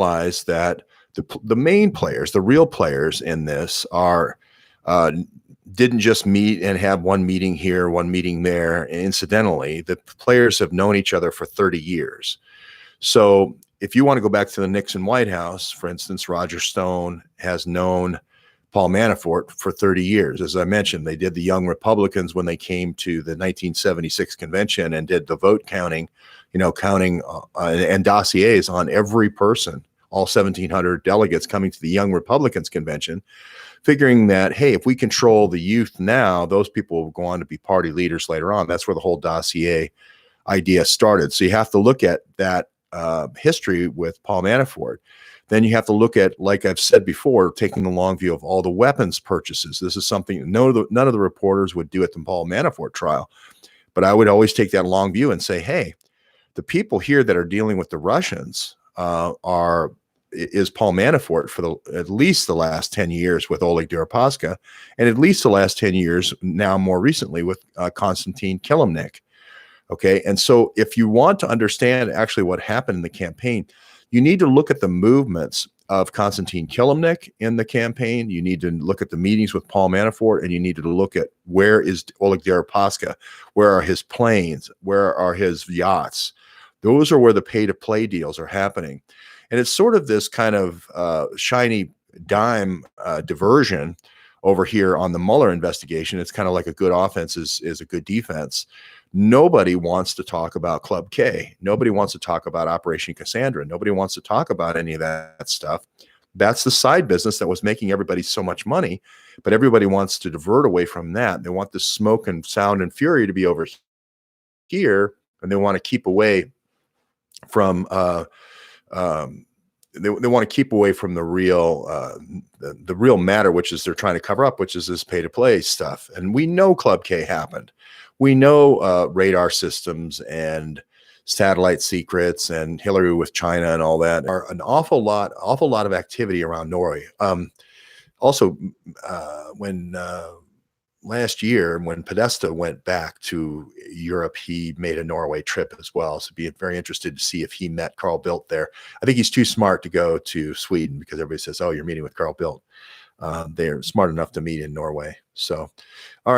realize that the main players, the real players in this are uh, didn't just meet and have one meeting here, one meeting there. Incidentally, the players have known each other for 30 years. So if you want to go back to the Nixon White House, for instance, Roger Stone has known Paul Manafort for 30 years. As I mentioned, they did the Young Republicans when they came to the 1976 convention and did the vote counting, counting and dossiers on every person, all 1,700 delegates coming to the Young Republicans convention, figuring that, hey, if we control the youth now, those people will go on to be party leaders later on. That's where the whole dossier idea started. So you have to look at that history with Paul Manafort. Then you have to look at, like I've said before, taking the long view of all the weapons purchases. This is something none of the reporters would do at the Paul Manafort trial. But I would always take that long view and say, hey, the people here that are dealing with the Russians is Paul Manafort for at least the last 10 years with Oleg Deripaska, and at least the last 10 years now more recently with Konstantin Kilimnik. Okay. And so if you want to understand actually what happened in the campaign, you need to look at the movements of Konstantin Kilimnik in the campaign. You need to look at the meetings with Paul Manafort, and you need to look at where is Oleg Deripaska, where are his planes, where are his yachts. Those are where the pay-to-play deals are happening. And it's sort of this kind of shiny dime diversion over here on the Mueller investigation. It's kind of like a good offense is a good defense. Nobody wants to talk about Club K. Nobody wants to talk about Operation Cassandra. Nobody wants to talk about any of that stuff. That's the side business that was making everybody so much money, but everybody wants to divert away from that. They want the smoke and sound and fury to be over here, and they want to keep away from they want to keep away from the real matter, which is they're trying to cover up, which is this pay to play stuff. And we know Club K happened. We know radar systems and satellite secrets and Hillary with China and all that are an awful lot of activity around Norway. Also, when last year, when Podesta went back to Europe, he made a Norway trip as well. So be very interested to see if he met Carl Bildt there. I think he's too smart to go to Sweden because everybody says, oh, you're meeting with Carl Bildt. They're smart enough to meet in Norway. So, all right.